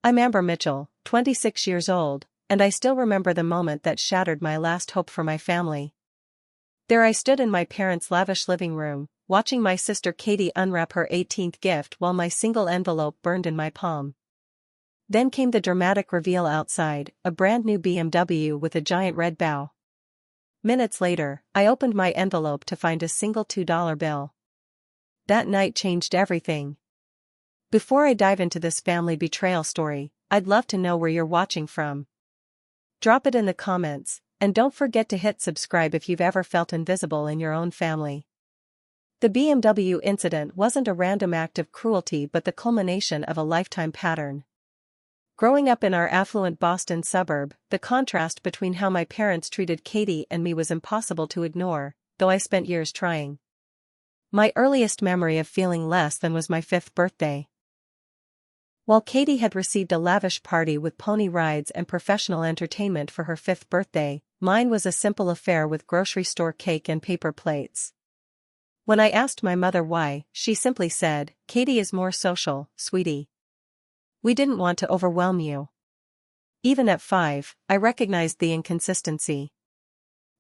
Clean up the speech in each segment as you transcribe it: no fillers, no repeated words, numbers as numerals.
I'm Amber Mitchell, 26 years old, and I still remember the moment that shattered my last hope for my family. There I stood in my parents' lavish living room, watching my sister Katie unwrap her 18th gift while my single envelope burned in my palm. Then came the dramatic reveal outside, a brand new BMW with a giant red bow. Minutes later, I opened my envelope to find a single $2 bill. That night changed everything. Before I dive into this family betrayal story, I'd love to know where you're watching from. Drop it in the comments, and don't forget to hit subscribe if you've ever felt invisible in your own family. The BMW incident wasn't a random act of cruelty but the culmination of a lifetime pattern. Growing up in our affluent Boston suburb, the contrast between how my parents treated Katie and me was impossible to ignore, though I spent years trying. My earliest memory of feeling less than was my 5th birthday. While Katie had received a lavish party with pony rides and professional entertainment for her 5th birthday, mine was a simple affair with grocery store cake and paper plates. When I asked my mother why, she simply said, "Katie is more social, sweetie. We didn't want to overwhelm you." Even at 5, I recognized the inconsistency.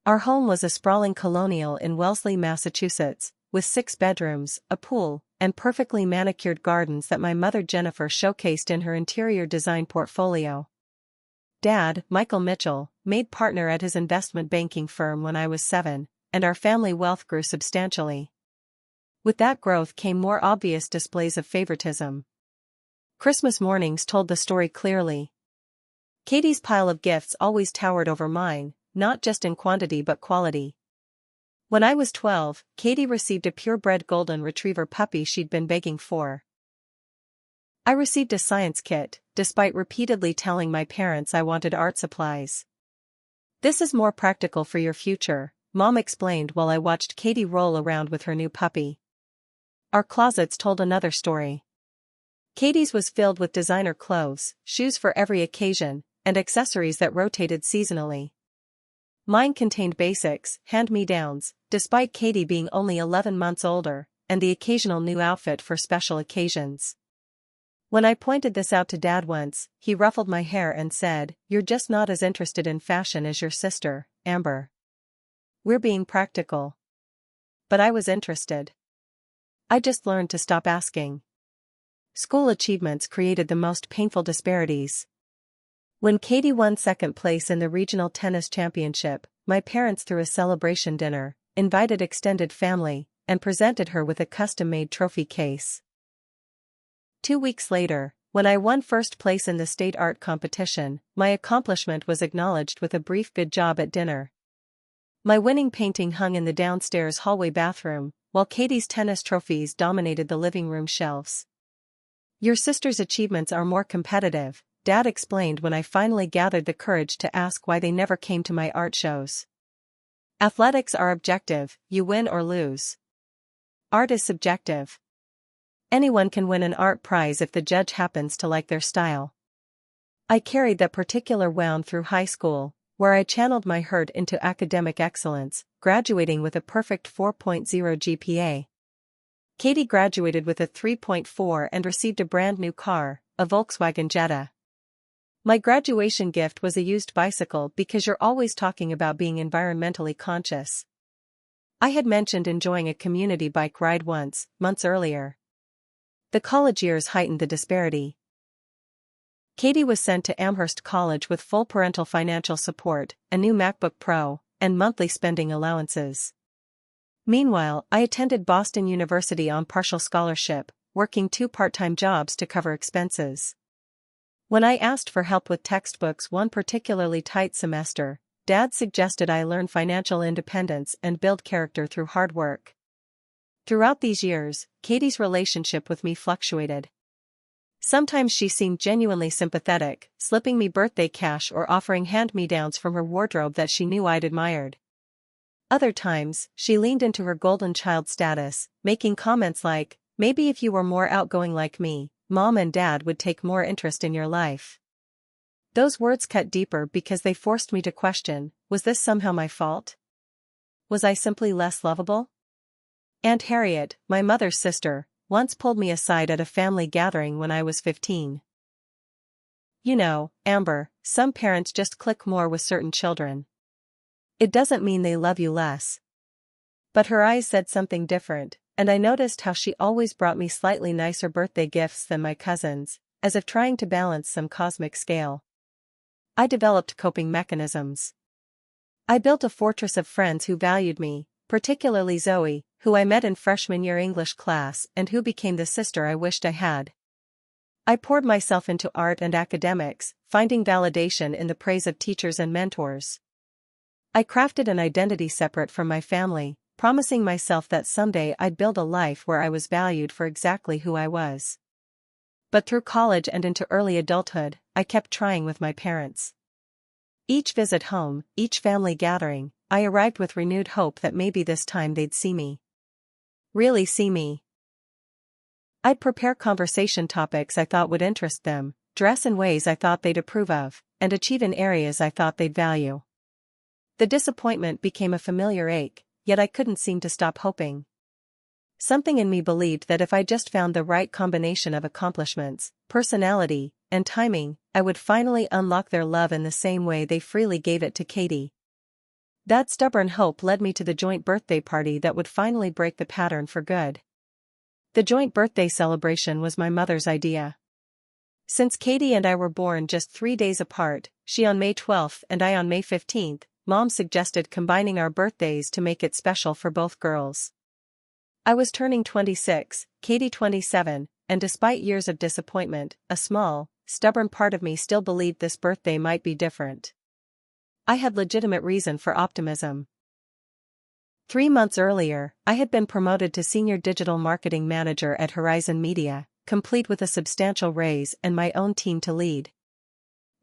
Our home was a sprawling colonial in Wellesley, Massachusetts, with 6 bedrooms, a pool, and perfectly manicured gardens that my mother Jennifer showcased in her interior design portfolio. Dad, Michael Mitchell, made partner at his investment banking firm when I was 7, and our family wealth grew substantially. With that growth came more obvious displays of favoritism. Christmas mornings told the story clearly. Katie's pile of gifts always towered over mine, not just in quantity but quality. When I was 12, Katie received a purebred golden retriever puppy she'd been begging for. I received a science kit, despite repeatedly telling my parents I wanted art supplies. "This is more practical for your future," Mom explained while I watched Katie roll around with her new puppy. Our closets told another story. Katie's was filled with designer clothes, shoes for every occasion, and accessories that rotated seasonally. Mine contained basics, hand-me-downs, despite Katie being only 11 months older, and the occasional new outfit for special occasions. When I pointed this out to Dad once, he ruffled my hair and said, "You're just not as interested in fashion as your sister, Amber. We're being practical." But I was interested. I just learned to stop asking. School achievements created the most painful disparities. When Katie won 2nd place in the regional tennis championship, my parents threw a celebration dinner, invited extended family, and presented her with a custom-made trophy case. 2 weeks later, when I won 1st place in the state art competition, my accomplishment was acknowledged with a brief good job at dinner. My winning painting hung in the downstairs hallway bathroom, while Katie's tennis trophies dominated the living room shelves. "Your sister's achievements are more competitive," Dad explained when I finally gathered the courage to ask why they never came to my art shows. "Athletics are objective, you win or lose. Art is subjective. Anyone can win an art prize if the judge happens to like their style." I carried that particular wound through high school, where I channeled my hurt into academic excellence, graduating with a perfect 4.0 GPA. Katie graduated with a 3.4 and received a brand new car, a Volkswagen Jetta. My graduation gift was a used bicycle because you're always talking about being environmentally conscious. I had mentioned enjoying a community bike ride once, months earlier. The college years heightened the disparity. Katie was sent to Amherst College with full parental financial support, a new MacBook Pro, and monthly spending allowances. Meanwhile, I attended Boston University on partial scholarship, working 2 part-time jobs to cover expenses. When I asked for help with textbooks one particularly tight semester, Dad suggested I learn financial independence and build character through hard work. Throughout these years, Katie's relationship with me fluctuated. Sometimes she seemed genuinely sympathetic, slipping me birthday cash or offering hand-me-downs from her wardrobe that she knew I'd admired. Other times, she leaned into her golden child status, making comments like, "Maybe if you were more outgoing like me, Mom and Dad would take more interest in your life." Those words cut deeper because they forced me to question, was this somehow my fault? Was I simply less lovable? Aunt Harriet, my mother's sister, once pulled me aside at a family gathering when I was 15. You know, Amber, some parents just click more with certain children. It doesn't mean they love you less. But her eyes said something different, and I noticed how she always brought me slightly nicer birthday gifts than my cousins, as if trying to balance some cosmic scale. I developed coping mechanisms. I built a fortress of friends who valued me, particularly Zoe, who I met in freshman year English class and who became the sister I wished I had. I poured myself into art and academics, finding validation in the praise of teachers and mentors. I crafted an identity separate from my family, promising myself that someday I'd build a life where I was valued for exactly who I was. But through college and into early adulthood, I kept trying with my parents. Each visit home, each family gathering, I arrived with renewed hope that maybe this time they'd see me. Really see me. I'd prepare conversation topics I thought would interest them, dress in ways I thought they'd approve of, and achieve in areas I thought they'd value. The disappointment became a familiar ache, yet I couldn't seem to stop hoping. Something in me believed that if I just found the right combination of accomplishments, personality, and timing, I would finally unlock their love in the same way they freely gave it to Katie. That stubborn hope led me to the joint birthday party that would finally break the pattern for good. The joint birthday celebration was my mother's idea. Since Katie and I were born just 3 days apart, she on May 12th and I on May 15th, Mom suggested combining our birthdays to make it special for both girls. I was turning 26, Katie 27, and despite years of disappointment, a small, stubborn part of me still believed this birthday might be different. I had legitimate reason for optimism. 3 months earlier, I had been promoted to Senior Digital Marketing Manager at Horizon Media, complete with a substantial raise and my own team to lead.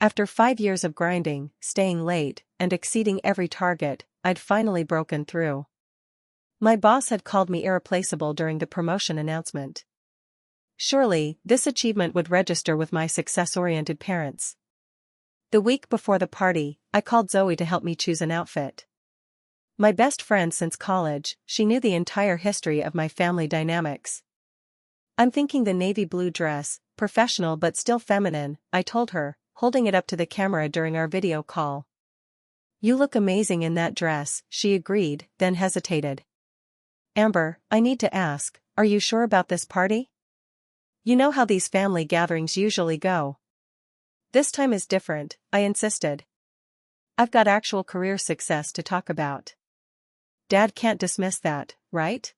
After 5 years of grinding, staying late, and exceeding every target, I'd finally broken through. My boss had called me irreplaceable during the promotion announcement. Surely, this achievement would register with my success-oriented parents. The week before the party, I called Zoe to help me choose an outfit. My best friend since college, she knew the entire history of my family dynamics. I'm thinking the navy blue dress, professional but still feminine, I told her, holding it up to the camera during our video call. You look amazing in that dress, she agreed, then hesitated. Amber, I need to ask, are you sure about this party? You know how these family gatherings usually go. This time is different, I insisted. I've got actual career success to talk about. Dad can't dismiss that, right?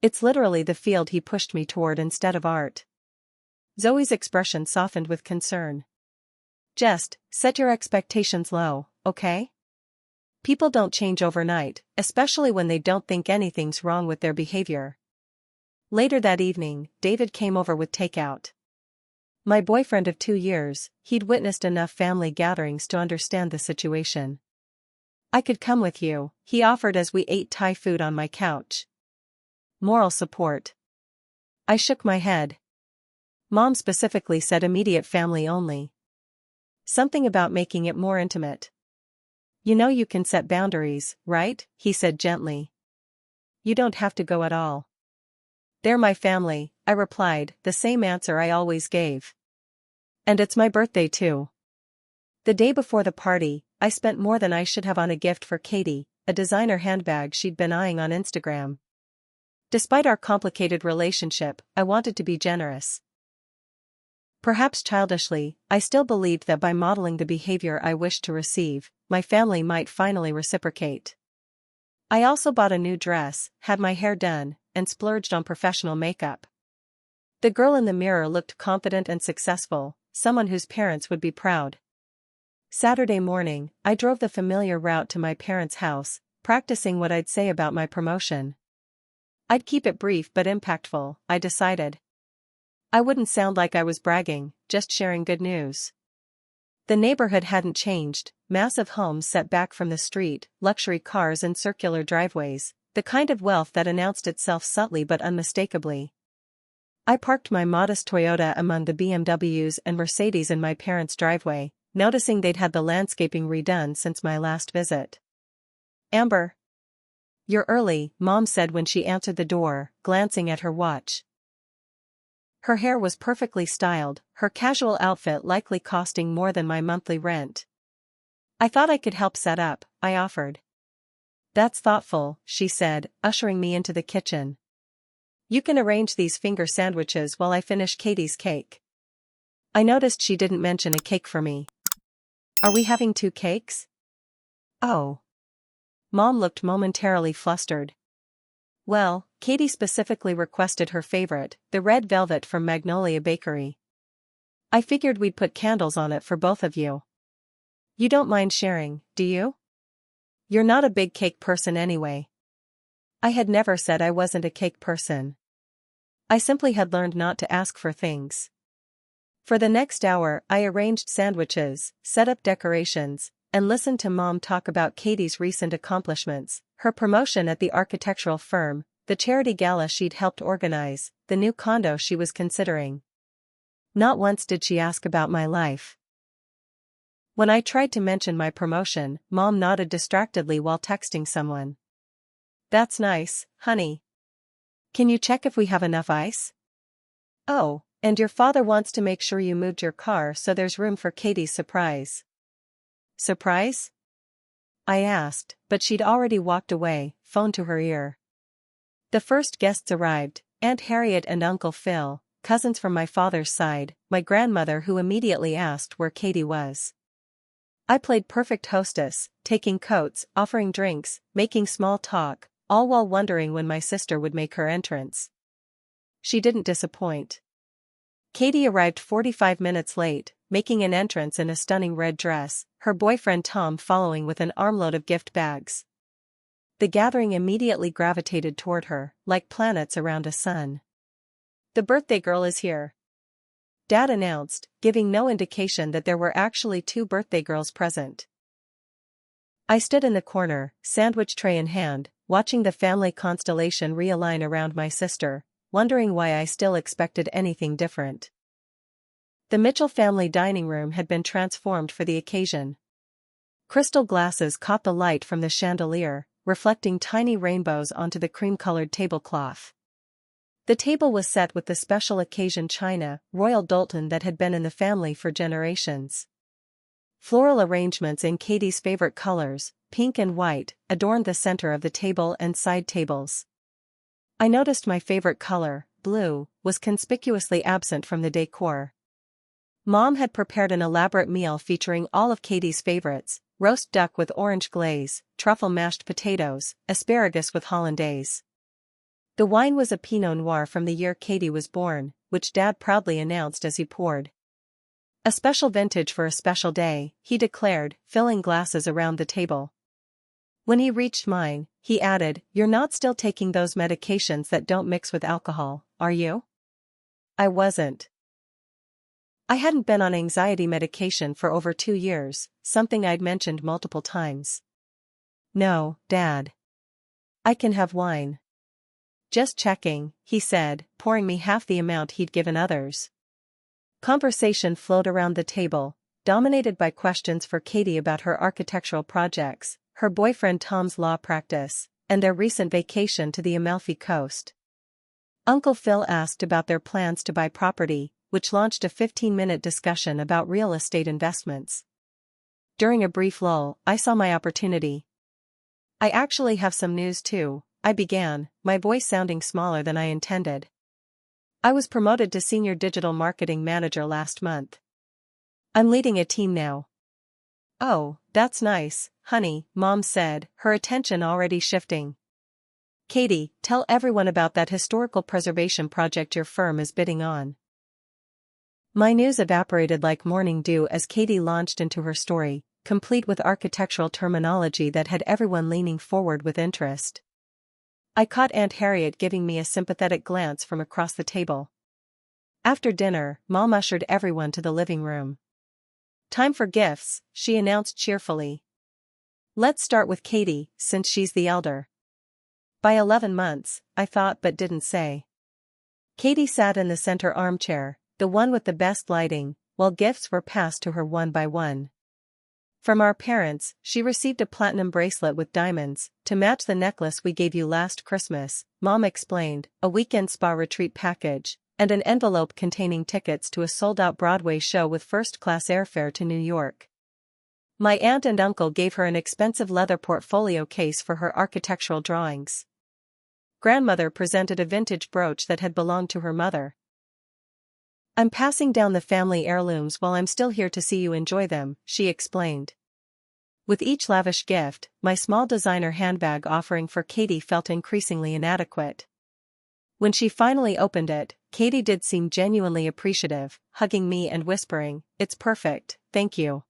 It's literally the field he pushed me toward instead of art. Zoe's expression softened with concern. Just set your expectations low, okay? People don't change overnight, especially when they don't think anything's wrong with their behavior. Later that evening, David came over with takeout. My boyfriend of 2 years, he'd witnessed enough family gatherings to understand the situation. I could come with you, he offered as we ate Thai food on my couch. Moral support. I shook my head. Mom specifically said immediate family only. Something about making it more intimate. You know you can set boundaries, right? He said gently. You don't have to go at all. They're my family, I replied, the same answer I always gave. And it's my birthday too. The day before the party, I spent more than I should have on a gift for Katie, a designer handbag she'd been eyeing on Instagram. Despite our complicated relationship, I wanted to be generous. Perhaps childishly, I still believed that by modeling the behavior I wished to receive, my family might finally reciprocate. I also bought a new dress, had my hair done, and splurged on professional makeup. The girl in the mirror looked confident and successful, someone whose parents would be proud. Saturday morning, I drove the familiar route to my parents' house, practicing what I'd say about my promotion. I'd keep it brief but impactful, I decided. I wouldn't sound like I was bragging, just sharing good news. The neighborhood hadn't changed, massive homes set back from the street, luxury cars and circular driveways, the kind of wealth that announced itself subtly but unmistakably. I parked my modest Toyota among the BMWs and Mercedes in my parents' driveway, noticing they'd had the landscaping redone since my last visit. Amber. You're early, Mom said when she answered the door, glancing at her watch. Her hair was perfectly styled, her casual outfit likely costing more than my monthly rent. I thought I could help set up, I offered. That's thoughtful, she said, ushering me into the kitchen. You can arrange these finger sandwiches while I finish Katie's cake. I noticed she didn't mention a cake for me. Are we having 2 cakes? Oh. Mom looked momentarily flustered. Well, Katie specifically requested her favorite, the red velvet from Magnolia Bakery. I figured we'd put candles on it for both of you. You don't mind sharing, do you? You're not a big cake person anyway. I had never said I wasn't a cake person. I simply had learned not to ask for things. For the next hour, I arranged sandwiches, set up decorations, and listened to Mom talk about Katie's recent accomplishments, her promotion at the architectural firm, the charity gala she'd helped organize, the new condo she was considering. Not once did she ask about my life. When I tried to mention my promotion, Mom nodded distractedly while texting someone. That's nice, honey. Can you check if we have enough ice? Oh, and your father wants to make sure you moved your car so there's room for Katie's surprise. Surprise? I asked, but she'd already walked away, phone to her ear. The first guests arrived, Aunt Harriet and Uncle Phil, cousins from my father's side, my grandmother who immediately asked where Katie was. I played perfect hostess, taking coats, offering drinks, making small talk, all while wondering when my sister would make her entrance. She didn't disappoint. Katie arrived 45 minutes late, making an entrance in a stunning red dress, her boyfriend Tom following with an armload of gift bags. The gathering immediately gravitated toward her, like planets around a sun. The birthday girl is here, Dad announced, giving no indication that there were actually 2 birthday girls present. I stood in the corner, sandwich tray in hand, watching the family constellation realign around my sister, wondering why I still expected anything different. The Mitchell family dining room had been transformed for the occasion. Crystal glasses caught the light from the chandelier, reflecting tiny rainbows onto the cream-colored tablecloth. The table was set with the special occasion china, Royal Doulton that had been in the family for generations. Floral arrangements in Katie's favorite colors, pink and white, adorned the center of the table and side tables. I noticed my favorite color, blue, was conspicuously absent from the decor. Mom had prepared an elaborate meal featuring all of Katie's favorites: roast duck with orange glaze, truffle mashed potatoes, asparagus with hollandaise. The wine was a Pinot Noir from the year Katie was born, which Dad proudly announced as he poured. A special vintage for a special day, he declared, filling glasses around the table. When he reached mine, he added, "You're not still taking those medications that don't mix with alcohol, are you?" I wasn't. I hadn't been on anxiety medication for over 2 years, something I'd mentioned multiple times. "No, Dad. I can have wine." "Just checking," he said, pouring me half the amount he'd given others. Conversation flowed around the table, dominated by questions for Katie about her architectural projects, her boyfriend Tom's law practice, and their recent vacation to the Amalfi Coast. Uncle Phil asked about their plans to buy property, which launched a 15-minute discussion about real estate investments. During a brief lull, I saw my opportunity. "I actually have some news too," I began, my voice sounding smaller than I intended. "I was promoted to Senior Digital Marketing Manager last month. I'm leading a team now." "Oh, that's nice, honey," Mom said, her attention already shifting. "Katie, tell everyone about that historical preservation project your firm is bidding on." My news evaporated like morning dew as Katie launched into her story, complete with architectural terminology that had everyone leaning forward with interest. I caught Aunt Harriet giving me a sympathetic glance from across the table. After dinner, Mom ushered everyone to the living room. "Time for gifts," she announced cheerfully. "Let's start with Katie, since she's the elder." By 11 months, I thought but didn't say. Katie sat in the center armchair, the one with the best lighting, while gifts were passed to her one by one. From our parents, she received a platinum bracelet with diamonds, to match the necklace we gave you last Christmas, Mom explained, a weekend spa retreat package, and an envelope containing tickets to a sold-out Broadway show with first-class airfare to New York. My aunt and uncle gave her an expensive leather portfolio case for her architectural drawings. Grandmother presented a vintage brooch that had belonged to her mother. "I'm passing down the family heirlooms while I'm still here to see you enjoy them," she explained. With each lavish gift, my small designer handbag offering for Katie felt increasingly inadequate. When she finally opened it, Katie did seem genuinely appreciative, hugging me and whispering, "It's perfect, thank you."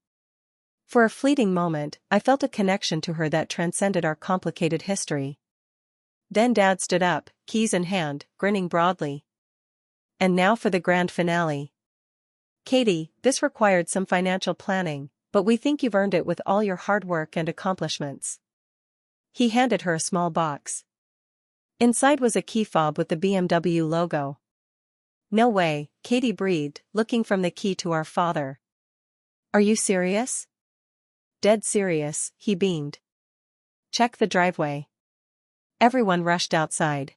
For a fleeting moment, I felt a connection to her that transcended our complicated history. Then Dad stood up, keys in hand, grinning broadly. "And now for the grand finale. Katie, this required some financial planning, but we think you've earned it with all your hard work and accomplishments." He handed her a small box. Inside was a key fob with the BMW logo. "No way," Katie breathed, looking from the key to our father. "Are you serious?" "Dead serious," he beamed. "Check the driveway." Everyone rushed outside.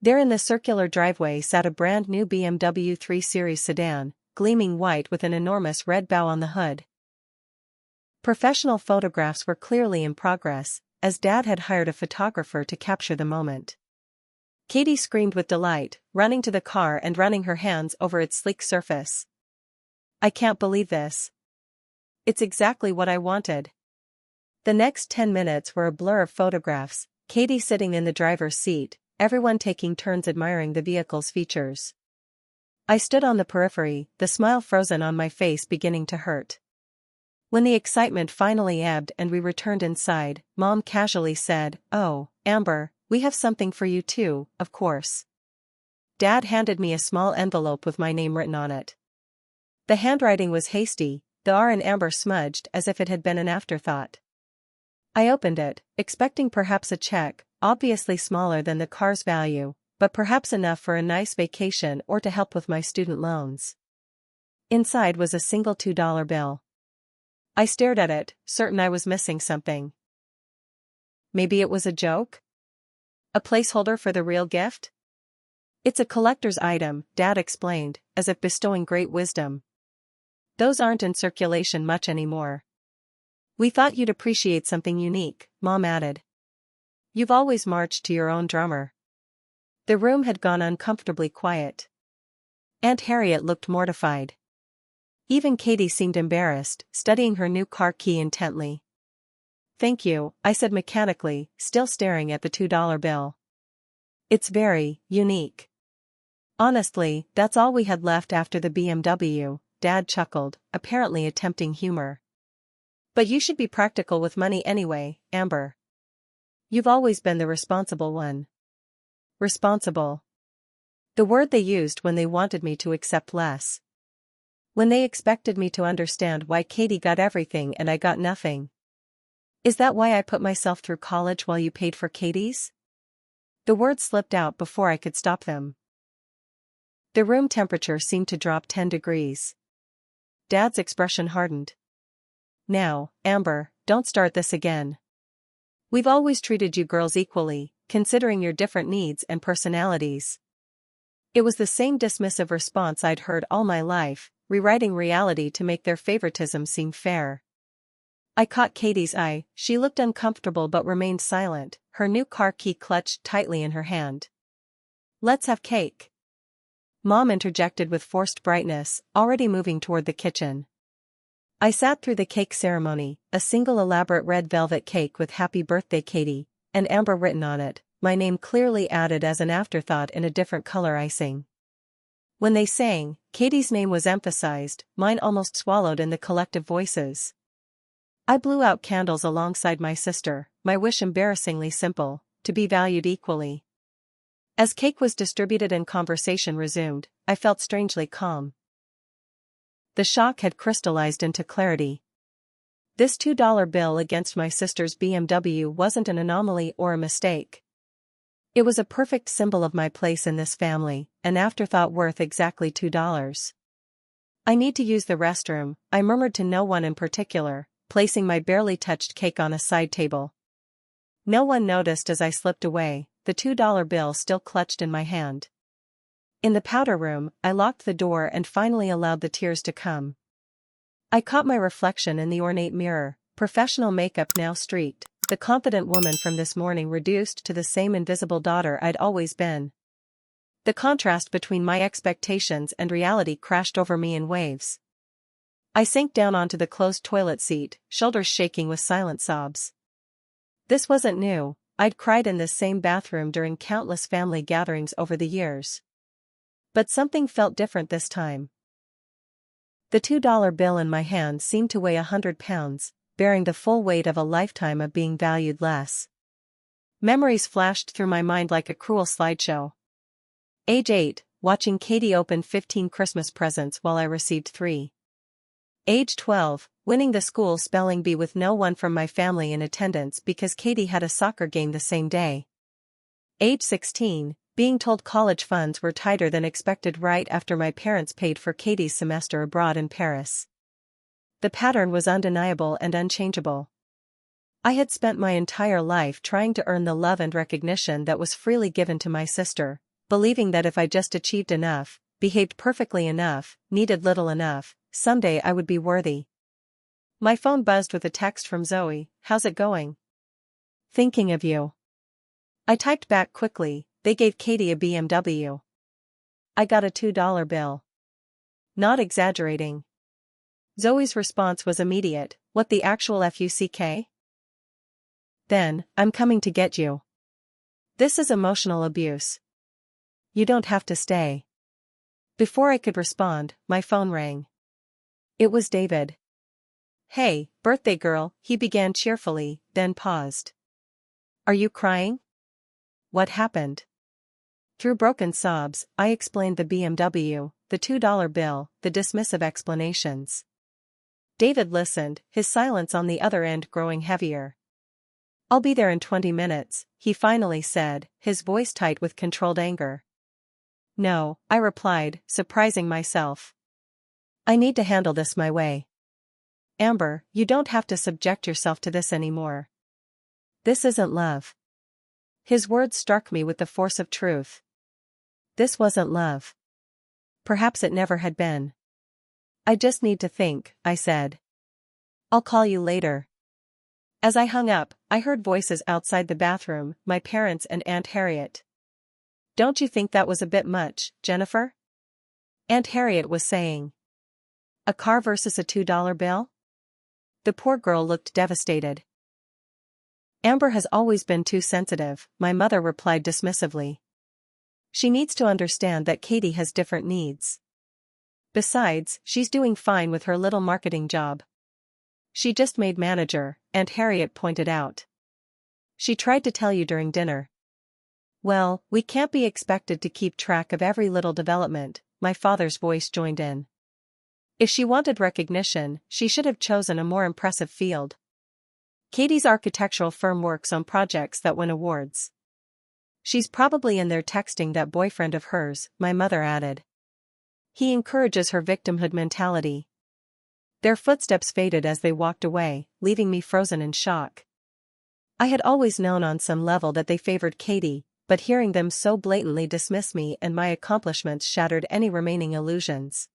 There in the circular driveway sat a brand new BMW 3 Series sedan, gleaming white with an enormous red bow on the hood. Professional photographs were clearly in progress, as Dad had hired a photographer to capture the moment. Katie screamed with delight, running to the car and running her hands over its sleek surface. "I can't believe this. It's exactly what I wanted." The next 10 minutes were a blur of photographs, Katie sitting in the driver's seat, everyone taking turns admiring the vehicle's features. I stood on the periphery, the smile frozen on my face beginning to hurt. When the excitement finally ebbed and we returned inside, Mom casually said, "Oh, Amber, we have something for you too, of course." Dad handed me a small envelope with my name written on it. The handwriting was hasty, the R in amber smudged as if it had been an afterthought. I opened it, expecting perhaps a check, obviously smaller than the car's value, but perhaps enough for a nice vacation or to help with my student loans. Inside was a single $2 bill. I stared at it, certain I was missing something. Maybe it was a joke? A placeholder for the real gift? "It's a collector's item," Dad explained, as if bestowing great wisdom. "Those aren't in circulation much anymore." "We thought you'd appreciate something unique," Mom added. "You've always marched to your own drummer." The room had gone uncomfortably quiet. Aunt Harriet looked mortified. Even Katie seemed embarrassed, studying her new car key intently. "Thank you," I said mechanically, still staring at the $2 bill. "It's very unique." Honestly, that's all we had left after the BMW, Dad chuckled, apparently attempting humor. "But you should be practical with money anyway, Amber. You've always been the responsible one." Responsible. The word they used when they wanted me to accept less. When they expected me to understand why Katie got everything and I got nothing. "Is that why I put myself through college while you paid for Katie's?" The words slipped out before I could stop them. The room temperature seemed to drop 10 degrees. Dad's expression hardened. "Now, Amber, don't start this again. We've always treated you girls equally, considering your different needs and personalities." It was the same dismissive response I'd heard all my life, rewriting reality to make their favoritism seem fair. I caught Katie's eye, she looked uncomfortable but remained silent, her new car key clutched tightly in her hand. "Let's have cake." Mom interjected with forced brightness, already moving toward the kitchen. I sat through the cake ceremony, a single elaborate red velvet cake with "Happy Birthday Katie," and Amber written on it, my name clearly added as an afterthought in a different color icing. When they sang, Katie's name was emphasized, mine almost swallowed in the collective voices. I blew out candles alongside my sister, my wish embarrassingly simple, to be valued equally. As cake was distributed and conversation resumed, I felt strangely calm. The shock had crystallized into clarity. This $2 bill against my sister's BMW wasn't an anomaly or a mistake. It was a perfect symbol of my place in this family, an afterthought worth exactly $2. "I need to use the restroom," I murmured to no one in particular, placing my barely touched cake on a side table. No one noticed as I slipped away, the $2 bill still clutched in my hand. In the powder room, I locked the door and finally allowed the tears to come. I caught my reflection in the ornate mirror, professional makeup now streaked, the confident woman from this morning reduced to the same invisible daughter I'd always been. The contrast between my expectations and reality crashed over me in waves. I sank down onto the closed toilet seat, shoulders shaking with silent sobs. This wasn't new. I'd cried in this same bathroom during countless family gatherings over the years. But something felt different this time. The $2 bill in my hand seemed to weigh 100 pounds, bearing the full weight of a lifetime of being valued less. Memories flashed through my mind like a cruel slideshow. Age 8, watching Katie open 15 Christmas presents while I received 3. Age 12, winning the school spelling bee with no one from my family in attendance because Katie had a soccer game the same day. Age 16, being told college funds were tighter than expected right after my parents paid for Katie's semester abroad in Paris. The pattern was undeniable and unchangeable. I had spent my entire life trying to earn the love and recognition that was freely given to my sister, believing that if I just achieved enough, behaved perfectly enough, needed little enough, someday I would be worthy. My phone buzzed with a text from Zoe. "How's it going? Thinking of you." I typed back quickly, "They gave Katie a BMW. I got a $2 bill." Not exaggerating. Zoe's response was immediate, "What the actual fuck? Then, I'm coming to get you. This is emotional abuse. You don't have to stay." Before I could respond, my phone rang. It was David. "Hey, birthday girl," he began cheerfully, then paused. "Are you crying? What happened?" Through broken sobs, I explained the BMW, the $2 bill, the dismissive explanations. David listened, his silence on the other end growing heavier. "I'll be there in 20 minutes, he finally said, his voice tight with controlled anger. "No," I replied, surprising myself. "I need to handle this my way. Amber, you don't have to subject yourself to this anymore. This isn't love." His words struck me with the force of truth. This wasn't love. Perhaps it never had been. "I just need to think," I said. "I'll call you later." As I hung up, I heard voices outside the bathroom, my parents and Aunt Harriet. "Don't you think that was a bit much, Jennifer?" Aunt Harriet was saying. "A car versus a $2 bill?" The poor girl looked devastated. "Amber has always been too sensitive," my mother replied dismissively. "She needs to understand that Katie has different needs. Besides, she's doing fine with her little marketing job. She just made manager," Aunt Harriet pointed out. "She tried to tell you during dinner." "Well, we can't be expected to keep track of every little development," my father's voice joined in. "If she wanted recognition, she should have chosen a more impressive field. Katie's architectural firm works on projects that win awards. She's probably in there texting that boyfriend of hers," my mother added. "He encourages her victimhood mentality." Their footsteps faded as they walked away, leaving me frozen in shock. I had always known on some level that they favored Katie, but hearing them so blatantly dismiss me and my accomplishments shattered any remaining illusions.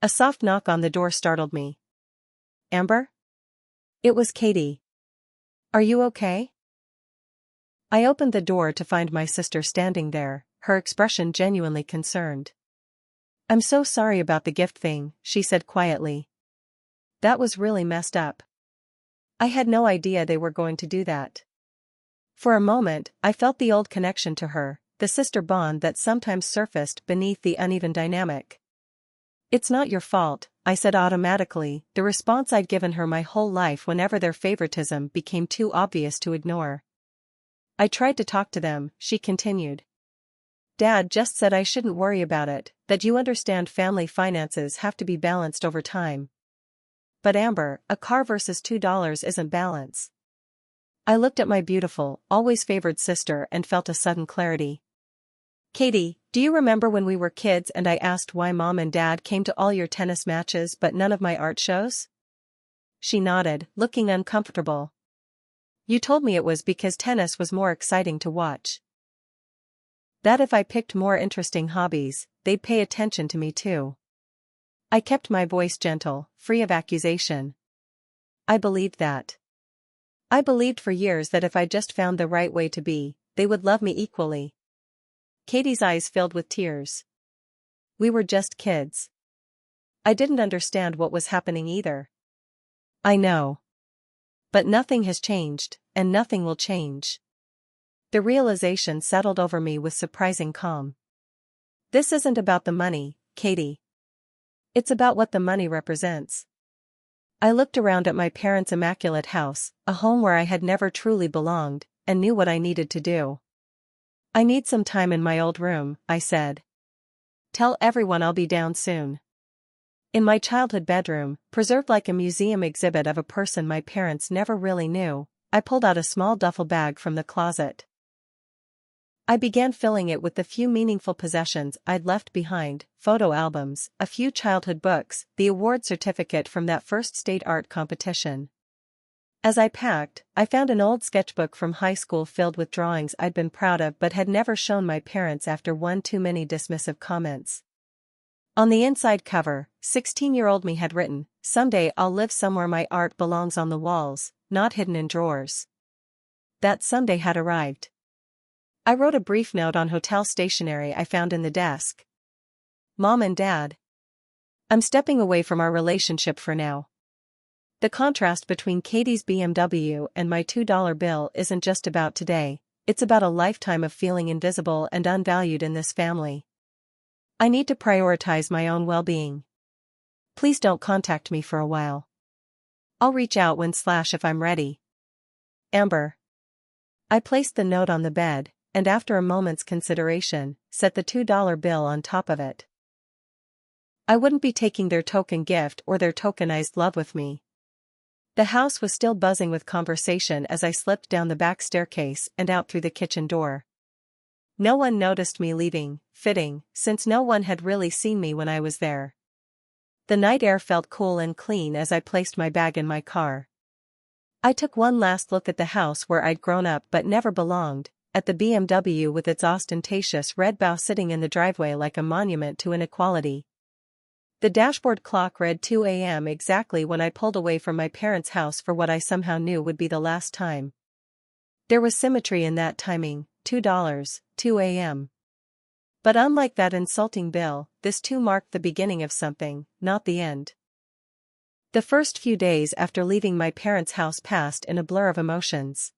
A soft knock on the door startled me. "Amber?" It was Katie. "Are you okay?" I opened the door to find my sister standing there, her expression genuinely concerned. "I'm so sorry about the gift thing," she said quietly. "That was really messed up. I had no idea they were going to do that." For a moment, I felt the old connection to her, the sister bond that sometimes surfaced beneath the uneven dynamic. "It's not your fault," I said automatically, the response I'd given her my whole life whenever their favoritism became too obvious to ignore. "I tried to talk to them," she continued. "Dad just said I shouldn't worry about it, that you understand family finances have to be balanced over time." "But Amber, a car versus $2 isn't balance." I looked at my beautiful, always favored sister and felt a sudden clarity. "Katie, do you remember when we were kids and I asked why Mom and Dad came to all your tennis matches but none of my art shows?" She nodded, looking uncomfortable. "You told me it was because tennis was more exciting to watch." That if I picked more interesting hobbies, they'd pay attention to me too. I kept my voice gentle, free of accusation. I believed that. I believed for years that if I just found the right way to be, they would love me equally. Katie's eyes filled with tears. We were just kids. I didn't understand what was happening either. I know. But nothing has changed, and nothing will change. The realization settled over me with surprising calm. This isn't about the money, Katie. It's about what the money represents. I looked around at my parents' immaculate house, a home where I had never truly belonged, and knew what I needed to do. I need some time in my old room, I said. Tell everyone I'll be down soon. In my childhood bedroom, preserved like a museum exhibit of a person my parents never really knew, I pulled out a small duffel bag from the closet. I began filling it with the few meaningful possessions I'd left behind: photo albums, a few childhood books, the award certificate from that first state art competition. As I packed, I found an old sketchbook from high school filled with drawings I'd been proud of but had never shown my parents after one too many dismissive comments. On the inside cover, 16-year-old me had written, "Someday I'll live somewhere my art belongs on the walls, not hidden in drawers." That someday had arrived. I wrote a brief note on hotel stationery I found in the desk. Mom and Dad. I'm stepping away from our relationship for now. The contrast between Katie's BMW and my $2 bill isn't just about today, it's about a lifetime of feeling invisible and unvalued in this family. I need to prioritize my own well-being. Please don't contact me for a while. I'll reach out when/if I'm ready. Amber. I placed the note on the bed, and after a moment's consideration, set the $2 bill on top of it. I wouldn't be taking their token gift or their tokenized love with me. The house was still buzzing with conversation as I slipped down the back staircase and out through the kitchen door. No one noticed me leaving, fitting, since no one had really seen me when I was there. The night air felt cool and clean as I placed my bag in my car. I took one last look at the house where I'd grown up but never belonged, at the BMW with its ostentatious red bow sitting in the driveway like a monument to inequality. The dashboard clock read 2 a.m. exactly when I pulled away from my parents' house for what I somehow knew would be the last time. There was symmetry in that timing, $2, 2 a.m. But unlike that insulting bill, this too marked the beginning of something, not the end. The first few days after leaving my parents' house passed in a blur of emotions.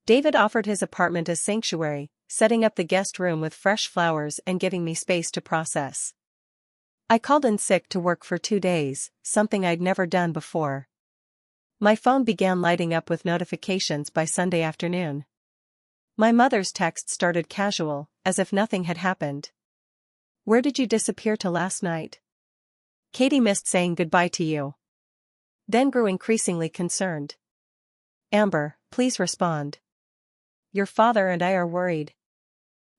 David offered his apartment as sanctuary, setting up the guest room with fresh flowers and giving me space to process. I called in sick to work for 2 days, something I'd never done before. My phone began lighting up with notifications by Sunday afternoon. My mother's text started casual, as if nothing had happened. "Where did you disappear to last night? Katie missed saying goodbye to you." Then grew increasingly concerned. "Amber, please respond. Your father and I are worried."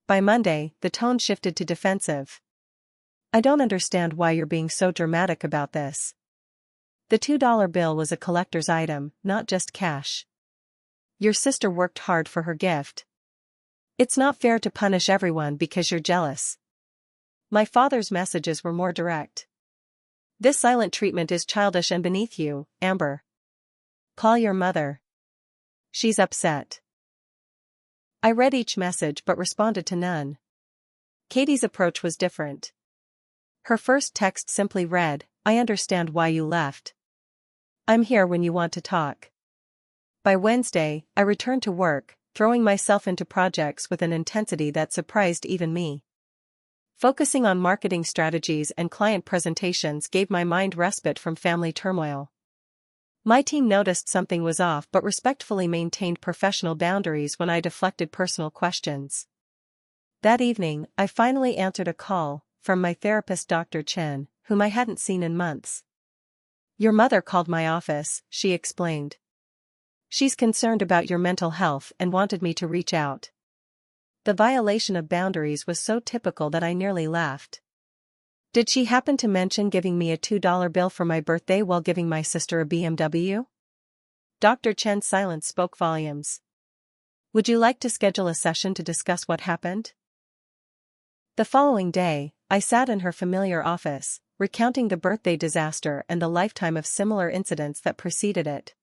By Monday, the tone shifted to defensive. "I don't understand why you're being so dramatic about this. The $2 bill was a collector's item, not just cash. Your sister worked hard for her gift. It's not fair to punish everyone because you're jealous." My father's messages were more direct. "This silent treatment is childish and beneath you, Amber. Call your mother. She's upset." I read each message but responded to none. Katie's approach was different. Her first text simply read, "I understand why you left. I'm here when you want to talk." By Wednesday, I returned to work, throwing myself into projects with an intensity that surprised even me. Focusing on marketing strategies and client presentations gave my mind respite from family turmoil. My team noticed something was off but respectfully maintained professional boundaries when I deflected personal questions. That evening, I finally answered a call from my therapist Dr. Chen, whom I hadn't seen in months. "Your mother called my office," she explained. "She's concerned about your mental health and wanted me to reach out." The violation of boundaries was so typical that I nearly laughed. Did she happen to mention giving me a $2 bill for my birthday while giving my sister a BMW? Dr. Chen's silence spoke volumes. "Would you like to schedule a session to discuss what happened?" The following day, I sat in her familiar office, recounting the birthday disaster and the lifetime of similar incidents that preceded it.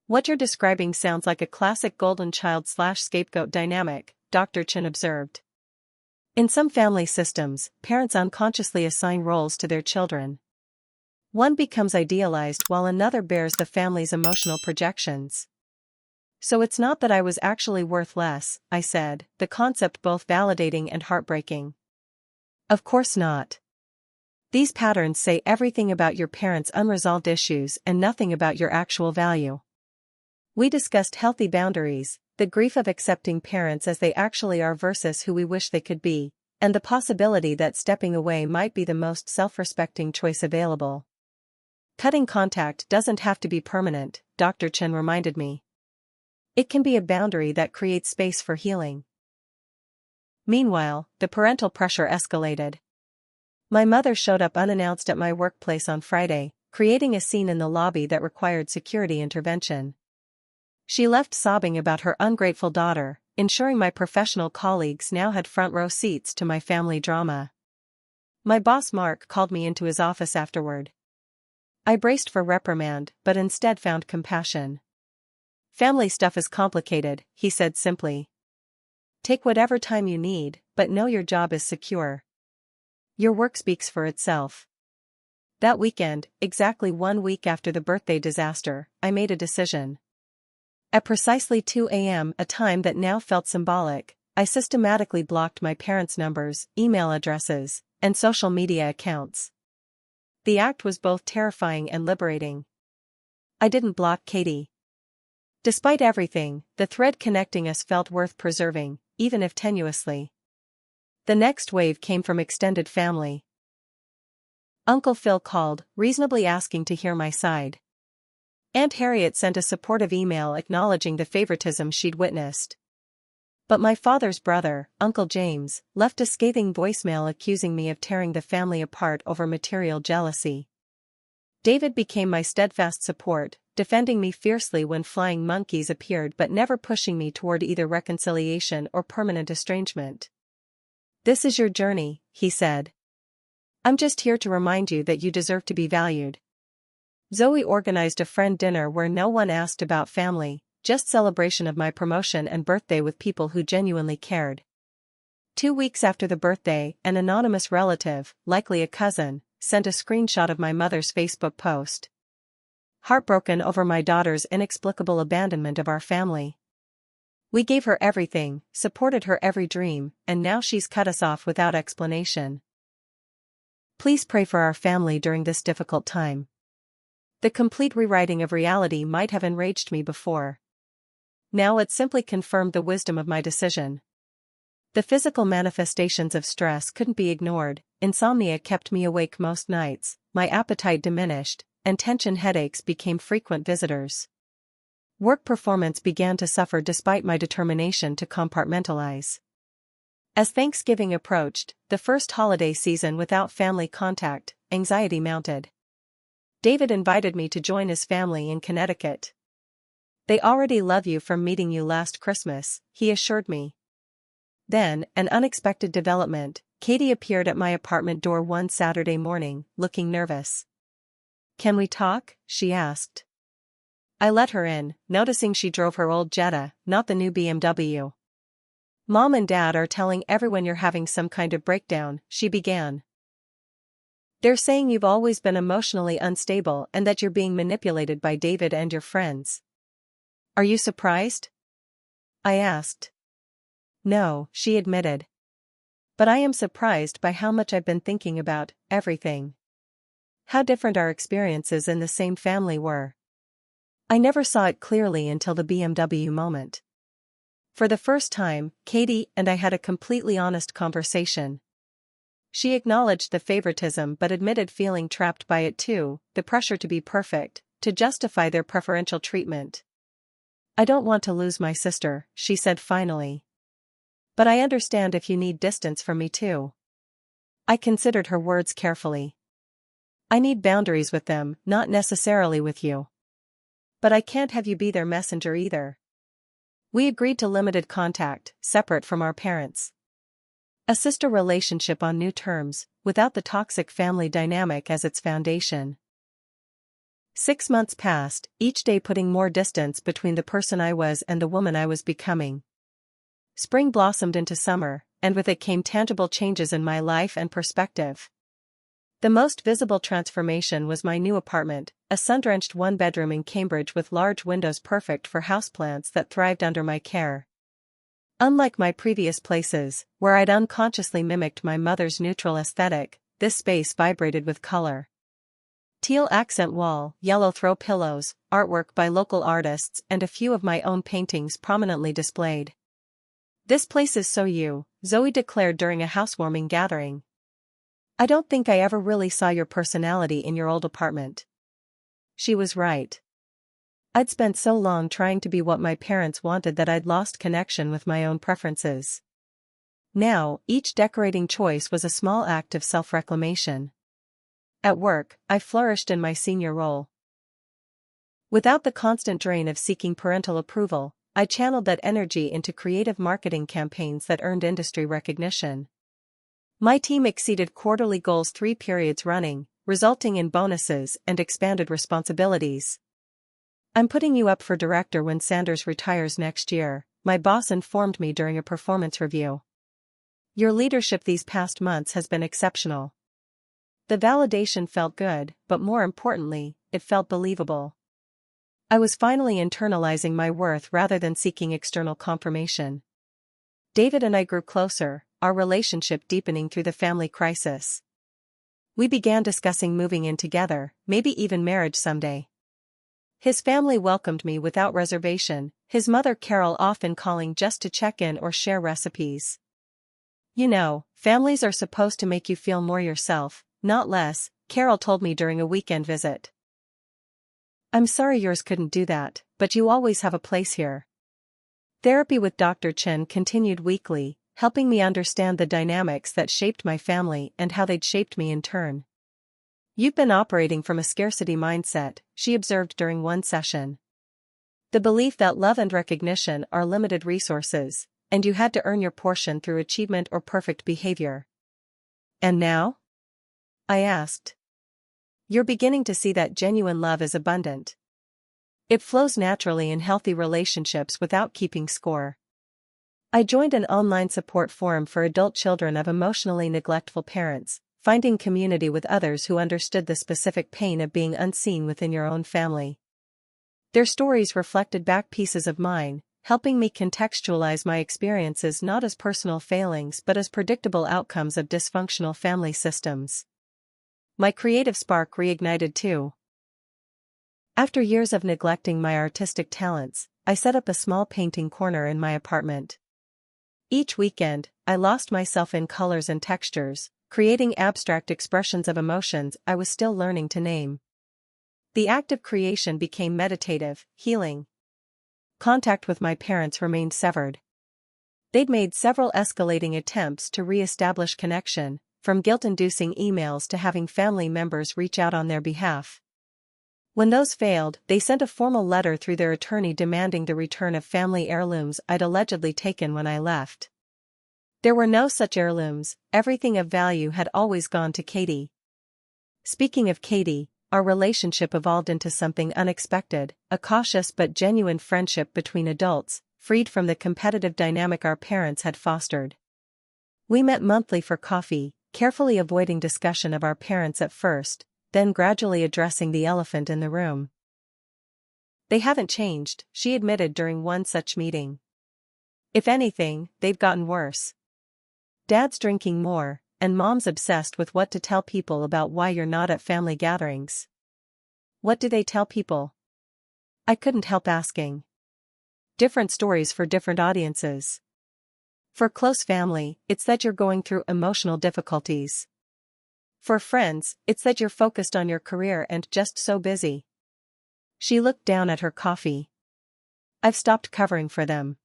"What you're describing sounds like a classic golden child/scapegoat dynamic," Dr. Chen observed. "In some family systems, parents unconsciously assign roles to their children. One becomes idealized while another bears the family's emotional projections." "So it's not that I was actually worth less," I said, the concept both validating and heartbreaking. "Of course not. These patterns say everything about your parents' unresolved issues and nothing about your actual value." We discussed healthy boundaries, the grief of accepting parents as they actually are versus who we wish they could be, and the possibility that stepping away might be the most self-respecting choice available. "Cutting contact doesn't have to be permanent," Dr. Chen reminded me. "It can be a boundary that creates space for healing." Meanwhile, the parental pressure escalated. My mother showed up unannounced at my workplace on Friday, creating a scene in the lobby that required security intervention. She left sobbing about her ungrateful daughter, ensuring my professional colleagues now had front-row seats to my family drama. My boss Mark called me into his office afterward. I braced for reprimand, but instead found compassion. "Family stuff is complicated," he said simply. "Take whatever time you need, but know your job is secure. Your work speaks for itself." That weekend, exactly 1 week after the birthday disaster, I made a decision. At precisely 2 a.m., a time that now felt symbolic, I systematically blocked my parents' numbers, email addresses, and social media accounts. The act was both terrifying and liberating. I didn't block Katie. Despite everything, the thread connecting us felt worth preserving, even if tenuously. The next wave came from extended family. Uncle Phil called, reasonably asking to hear my side. Aunt Harriet sent a supportive email acknowledging the favoritism she'd witnessed. But my father's brother, Uncle James, left a scathing voicemail accusing me of tearing the family apart over material jealousy. David became my steadfast support, defending me fiercely when flying monkeys appeared but never pushing me toward either reconciliation or permanent estrangement. "This is your journey," he said. "I'm just here to remind you that you deserve to be valued." Zoe organized a friend dinner where no one asked about family, just celebration of my promotion and birthday with people who genuinely cared. 2 weeks after the birthday, an anonymous relative, likely a cousin, sent a screenshot of my mother's Facebook post. "Heartbroken over my daughter's inexplicable abandonment of our family. We gave her everything, supported her every dream, and now she's cut us off without explanation. Please pray for our family during this difficult time." The complete rewriting of reality might have enraged me before. Now it simply confirmed the wisdom of my decision. The physical manifestations of stress couldn't be ignored. Insomnia kept me awake most nights, my appetite diminished, and tension headaches became frequent visitors. Work performance began to suffer despite my determination to compartmentalize. As Thanksgiving approached, the first holiday season without family contact, anxiety mounted. David invited me to join his family in Connecticut. "They already love you from meeting you last Christmas," he assured me. Then, an unexpected development, Katie appeared at my apartment door one Saturday morning, looking nervous. "Can we talk?" she asked. I let her in, noticing she drove her old Jetta, not the new BMW. "Mom and Dad are telling everyone you're having some kind of breakdown," she began. "They're saying you've always been emotionally unstable and that you're being manipulated by David and your friends. Are you surprised?" I asked. "No," she admitted. "But I am surprised by how much I've been thinking about everything. How different our experiences in the same family were. I never saw it clearly until the BMW moment. For the first time, Katie and I had a completely honest conversation. She acknowledged the favoritism but admitted feeling trapped by it too, the pressure to be perfect, to justify their preferential treatment. "I don't want to lose my sister," she said finally. "But I understand if you need distance from me too." I considered her words carefully. "I need boundaries with them, not necessarily with you. But I can't have you be their messenger either." We agreed to limited contact, separate from our parents. A sister relationship on new terms, without the toxic family dynamic as its foundation. 6 months passed, each day putting more distance between the person I was and the woman I was becoming. Spring blossomed into summer, and with it came tangible changes in my life and perspective. The most visible transformation was my new apartment, a sun-drenched one-bedroom in Cambridge with large windows perfect for houseplants that thrived under my care. Unlike my previous places, where I'd unconsciously mimicked my mother's neutral aesthetic, this space vibrated with color. Teal accent wall, yellow throw pillows, artwork by local artists and a few of my own paintings prominently displayed. "This place is so you," Zoe declared during a housewarming gathering. "I don't think I ever really saw your personality in your old apartment." She was right. I'd spent so long trying to be what my parents wanted that I'd lost connection with my own preferences. Now, each decorating choice was a small act of self-reclamation. At work, I flourished in my senior role. Without the constant drain of seeking parental approval, I channeled that energy into creative marketing campaigns that earned industry recognition. My team exceeded quarterly goals 3 periods running, resulting in bonuses and expanded responsibilities. "I'm putting you up for director when Sanders retires next year," my boss informed me during a performance review. "Your leadership these past months has been exceptional." The validation felt good, but more importantly, it felt believable. I was finally internalizing my worth rather than seeking external confirmation. David and I grew closer, our relationship deepening through the family crisis. We began discussing moving in together, maybe even marriage someday. His family welcomed me without reservation, his mother Carol often calling just to check in or share recipes. "You know, families are supposed to make you feel more yourself, not less," Carol told me during a weekend visit. "I'm sorry yours couldn't do that, but you always have a place here." Therapy with Dr. Chen continued weekly, helping me understand the dynamics that shaped my family and how they'd shaped me in turn. "You've been operating from a scarcity mindset," she observed during one session. "The belief that love and recognition are limited resources, and you had to earn your portion through achievement or perfect behavior." "And now?" I asked. "You're beginning to see that genuine love is abundant. It flows naturally in healthy relationships without keeping score." I joined an online support forum for adult children of emotionally neglectful parents, finding community with others who understood the specific pain of being unseen within your own family. Their stories reflected back pieces of mine, helping me contextualize my experiences not as personal failings but as predictable outcomes of dysfunctional family systems. My creative spark reignited too. After years of neglecting my artistic talents, I set up a small painting corner in my apartment. Each weekend, I lost myself in colors and textures, creating abstract expressions of emotions I was still learning to name. The act of creation became meditative, healing. Contact with my parents remained severed. They'd made several escalating attempts to re-establish connection, from guilt-inducing emails to having family members reach out on their behalf. When those failed, they sent a formal letter through their attorney demanding the return of family heirlooms I'd allegedly taken when I left. There were no such heirlooms, everything of value had always gone to Katie. Speaking of Katie, our relationship evolved into something unexpected, a cautious but genuine friendship between adults, freed from the competitive dynamic our parents had fostered. We met monthly for coffee, carefully avoiding discussion of our parents at first, then gradually addressing the elephant in the room. "They haven't changed," she admitted during one such meeting. "If anything, they've gotten worse. Dad's drinking more, and Mom's obsessed with what to tell people about why you're not at family gatherings." "What do they tell people?" I couldn't help asking. "Different stories for different audiences. For close family, it's that you're going through emotional difficulties. For friends, it's that you're focused on your career and just so busy." She looked down at her coffee. "I've stopped covering for them.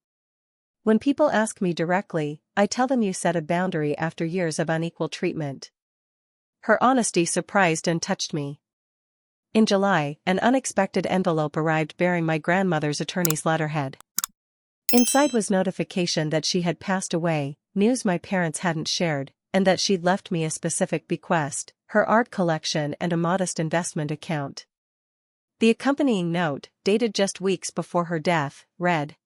When people ask me directly, I tell them you set a boundary after years of unequal treatment." Her honesty surprised and touched me. In July, an unexpected envelope arrived bearing my grandmother's attorney's letterhead. Inside was notification that she had passed away, news my parents hadn't shared, and that she'd left me a specific bequest, her art collection and a modest investment account. The accompanying note, dated just weeks before her death, read: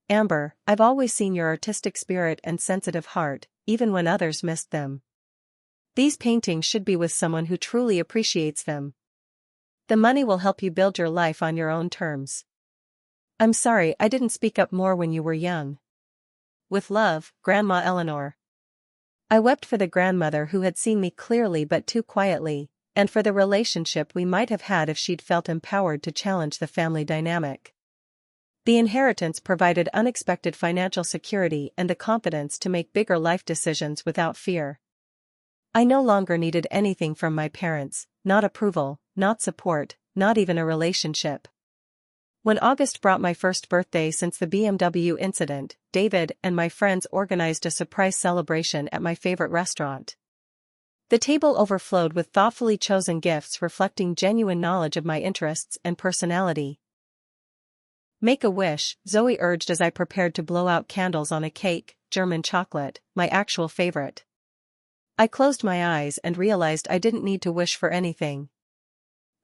Amber, I've always seen your artistic spirit and sensitive heart, even when others missed them. These paintings should be with someone who truly appreciates them. The money will help you build your life on your own terms. I'm sorry I didn't speak up more when you were young. With love, Grandma Eleanor. I wept for the grandmother who had seen me clearly but too quietly, and for the relationship we might have had if she'd felt empowered to challenge the family dynamic. The inheritance provided unexpected financial security and the confidence to make bigger life decisions without fear. I no longer needed anything from my parents, not approval, not support, not even a relationship. When August brought my first birthday since the BMW incident, David and my friends organized a surprise celebration at my favorite restaurant. The table overflowed with thoughtfully chosen gifts reflecting genuine knowledge of my interests and personality. Make a wish, Zoe urged as I prepared to blow out candles on a cake, German chocolate, my actual favorite. I closed my eyes and realized I didn't need to wish for anything.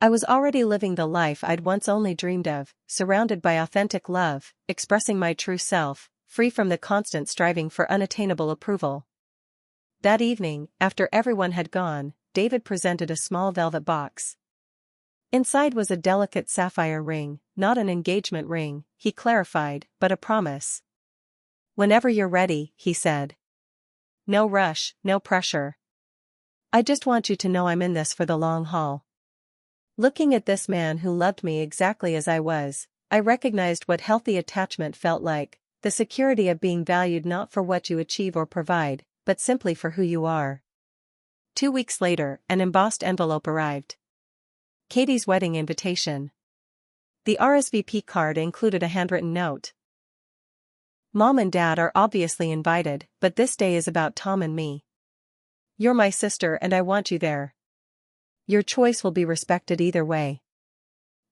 I was already living the life I'd once only dreamed of, surrounded by authentic love, expressing my true self, free from the constant striving for unattainable approval. That evening, after everyone had gone, David presented a small velvet box. Inside was a delicate sapphire ring, not an engagement ring, he clarified, but a promise. Whenever you're ready, he said. No rush, no pressure. I just want you to know I'm in this for the long haul. Looking at this man who loved me exactly as I was, I recognized what healthy attachment felt like, the security of being valued not for what you achieve or provide, but simply for who you are. 2 weeks later, an embossed envelope arrived. Katie's wedding invitation. The RSVP card included a handwritten note. Mom and Dad are obviously invited, but this day is about Tom and me. You're my sister and I want you there. Your choice will be respected either way.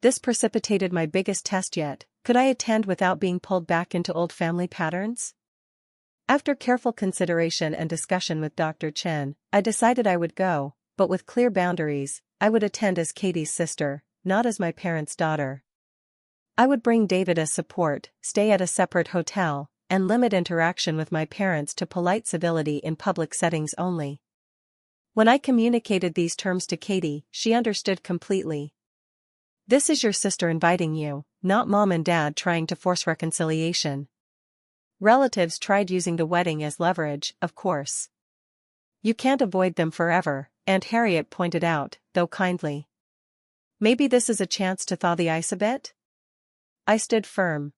This precipitated my biggest test yet. Could I attend without being pulled back into old family patterns? After careful consideration and discussion with Dr. Chen, I decided I would go, but with clear boundaries. I would attend as Katie's sister, not as my parents' daughter. I would bring David as support, stay at a separate hotel, and limit interaction with my parents to polite civility in public settings only. When I communicated these terms to Katie, she understood completely. This is your sister inviting you, not Mom and Dad trying to force reconciliation. Relatives tried using the wedding as leverage, of course. You can't avoid them forever, Aunt Harriet pointed out, though kindly. Maybe this is a chance to thaw the ice a bit? I stood firm.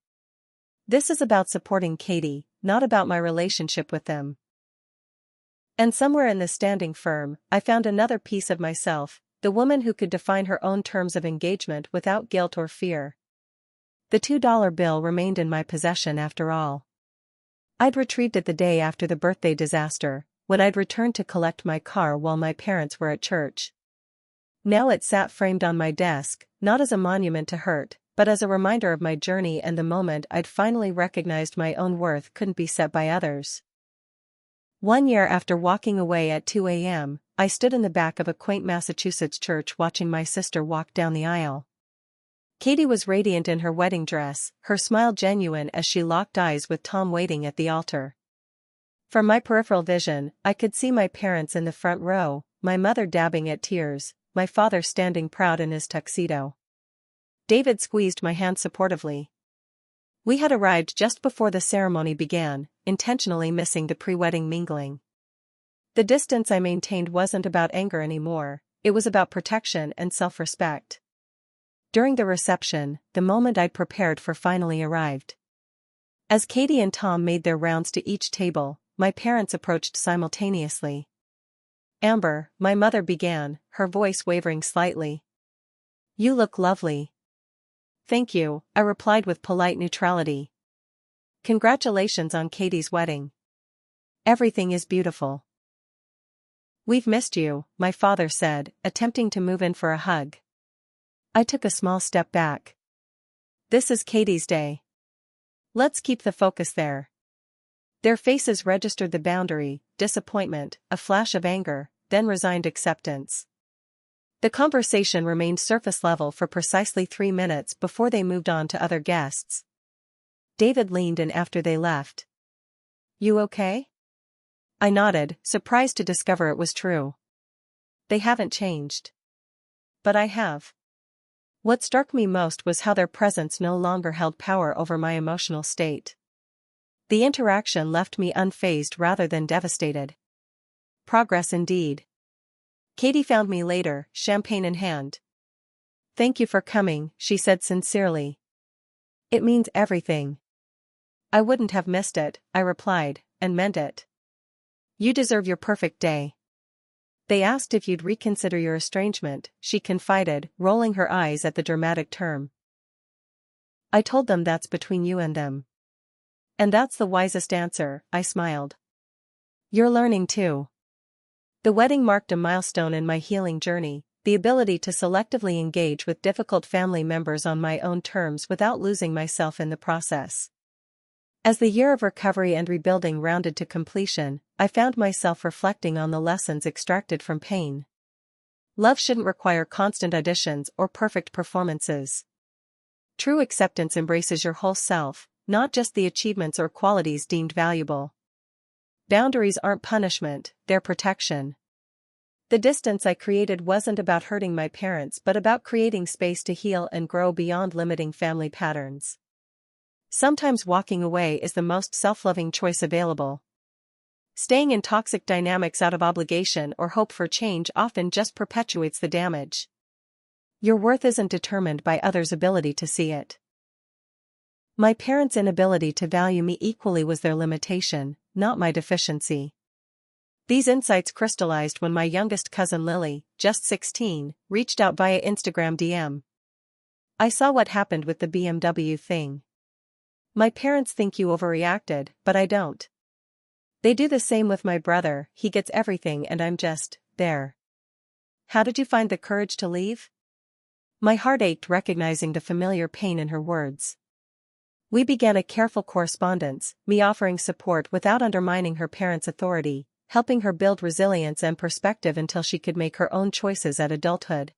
This is about supporting Katie, not about my relationship with them. And somewhere in this standing firm, I found another piece of myself, the woman who could define her own terms of engagement without guilt or fear. The $2 bill remained in my possession after all. I'd retrieved it the day after the birthday disaster, when I'd returned to collect my car while my parents were at church. Now it sat framed on my desk, not as a monument to hurt, but as a reminder of my journey and the moment I'd finally recognized my own worth couldn't be set by others. 1 year after walking away at 2 a.m., I stood in the back of a quaint Massachusetts church watching my sister walk down the aisle. Katie was radiant in her wedding dress, her smile genuine as she locked eyes with Tom waiting at the altar. From my peripheral vision, I could see my parents in the front row, my mother dabbing at tears, my father standing proud in his tuxedo. David squeezed my hand supportively. We had arrived just before the ceremony began, intentionally missing the pre-wedding mingling. The distance I maintained wasn't about anger anymore, it was about protection and self-respect. During the reception, the moment I'd prepared for finally arrived. As Katie and Tom made their rounds to each table, my parents approached simultaneously. Amber, my mother began, her voice wavering slightly. You look lovely. Thank you, I replied with polite neutrality. Congratulations on Katie's wedding. Everything is beautiful. We've missed you, my father said, attempting to move in for a hug. I took a small step back. This is Katie's day. Let's keep the focus there. Their faces registered the boundary, disappointment, a flash of anger, then resigned acceptance. The conversation remained surface level for precisely 3 minutes before they moved on to other guests. David leaned in after they left. "You okay?" I nodded, surprised to discover it was true. "They haven't changed." "But I have." What struck me most was how their presence no longer held power over my emotional state. The interaction left me unfazed rather than devastated. Progress indeed. Katie found me later, champagne in hand. "Thank you for coming," she said sincerely. "It means everything." "I wouldn't have missed it," I replied, and meant it. "You deserve your perfect day." "They asked if you'd reconsider your estrangement," she confided, rolling her eyes at the dramatic term. "I told them that's between you and them." "And that's the wisest answer," I smiled. "You're learning too." The wedding marked a milestone in my healing journey, the ability to selectively engage with difficult family members on my own terms without losing myself in the process. As the year of recovery and rebuilding rounded to completion, I found myself reflecting on the lessons extracted from pain. Love shouldn't require constant auditions or perfect performances. True acceptance embraces your whole self, not just the achievements or qualities deemed valuable. Boundaries aren't punishment, they're protection. The distance I created wasn't about hurting my parents but about creating space to heal and grow beyond limiting family patterns. Sometimes walking away is the most self-loving choice available. Staying in toxic dynamics out of obligation or hope for change often just perpetuates the damage. Your worth isn't determined by others' ability to see it. My parents' inability to value me equally was their limitation, not my deficiency. These insights crystallized when my youngest cousin Lily, just 16, reached out via Instagram DM. "I saw what happened with the BMW thing. My parents think you overreacted, but I don't. They do the same with my brother, he gets everything and I'm just there. How did you find the courage to leave?" My heart ached recognizing the familiar pain in her words. We began a careful correspondence, me offering support without undermining her parents' authority, helping her build resilience and perspective until she could make her own choices at adulthood.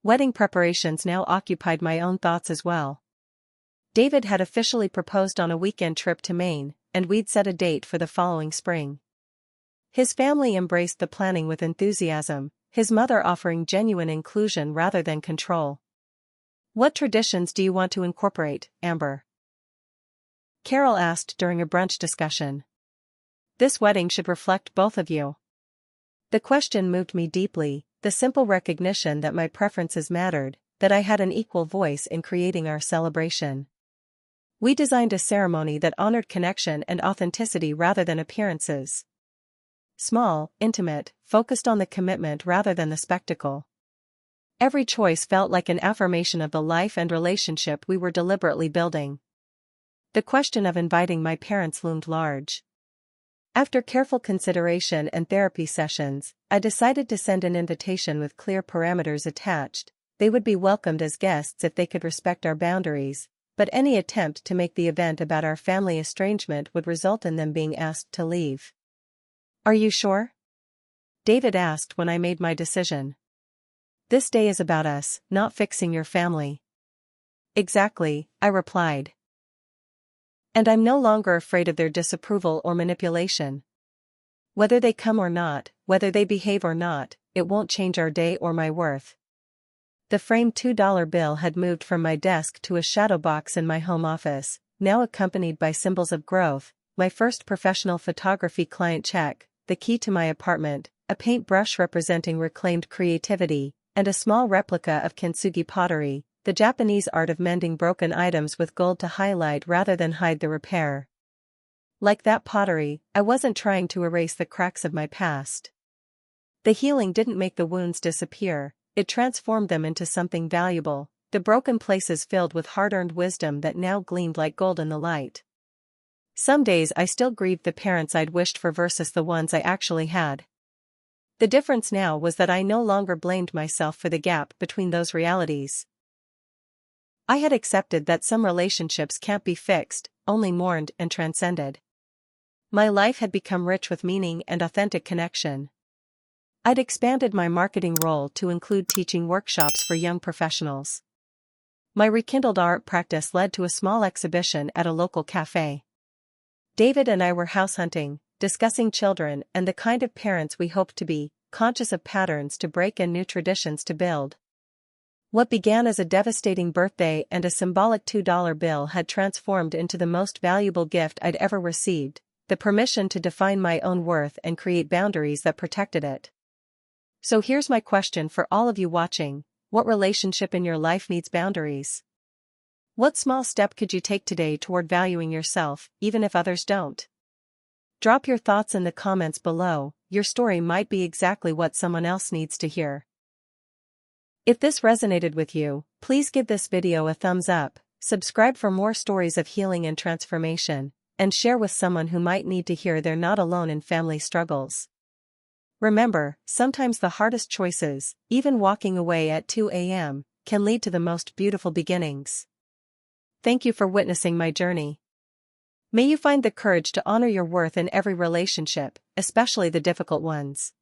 Wedding preparations now occupied my own thoughts as well. David had officially proposed on a weekend trip to Maine, and we'd set a date for the following spring. His family embraced the planning with enthusiasm, his mother offering genuine inclusion rather than control. "What traditions do you want to incorporate, Amber?" Carol asked during a brunch discussion. "This wedding should reflect both of you." The question moved me deeply, the simple recognition that my preferences mattered, that I had an equal voice in creating our celebration. We designed a ceremony that honored connection and authenticity rather than appearances. Small, intimate, focused on the commitment rather than the spectacle. Every choice felt like an affirmation of the life and relationship we were deliberately building. The question of inviting my parents loomed large. After careful consideration and therapy sessions, I decided to send an invitation with clear parameters attached. They would be welcomed as guests if they could respect our boundaries, but any attempt to make the event about our family estrangement would result in them being asked to leave. "Are you sure?" David asked when I made my decision. "This day is about us, not fixing your family." "Exactly," I replied. "And I'm no longer afraid of their disapproval or manipulation. Whether they come or not, whether they behave or not, it won't change our day or my worth." The framed $2 bill had moved from my desk to a shadow box in my home office, now accompanied by symbols of growth, my first professional photography client check, the key to my apartment, a paintbrush representing reclaimed creativity, and a small replica of kintsugi pottery, the Japanese art of mending broken items with gold to highlight rather than hide the repair. Like that pottery, I wasn't trying to erase the cracks of my past. The healing didn't make the wounds disappear, it transformed them into something valuable, the broken places filled with hard-earned wisdom that now gleamed like gold in the light. Some days I still grieved the parents I'd wished for versus the ones I actually had. The difference now was that I no longer blamed myself for the gap between those realities. I had accepted that some relationships can't be fixed, only mourned and transcended. My life had become rich with meaning and authentic connection. I'd expanded my marketing role to include teaching workshops for young professionals. My rekindled art practice led to a small exhibition at a local cafe. David and I were house hunting, discussing children and the kind of parents we hoped to be, conscious of patterns to break and new traditions to build. What began as a devastating birthday and a symbolic $2 bill had transformed into the most valuable gift I'd ever received, the permission to define my own worth and create boundaries that protected it. So here's my question for all of you watching: what relationship in your life needs boundaries? What small step could you take today toward valuing yourself, even if others don't? Drop your thoughts in the comments below. Your story might be exactly what someone else needs to hear. If this resonated with you, please give this video a thumbs up, subscribe for more stories of healing and transformation, and share with someone who might need to hear they're not alone in family struggles. Remember, sometimes the hardest choices, even walking away at 2 a.m., can lead to the most beautiful beginnings. Thank you for witnessing my journey. May you find the courage to honor your worth in every relationship, especially the difficult ones.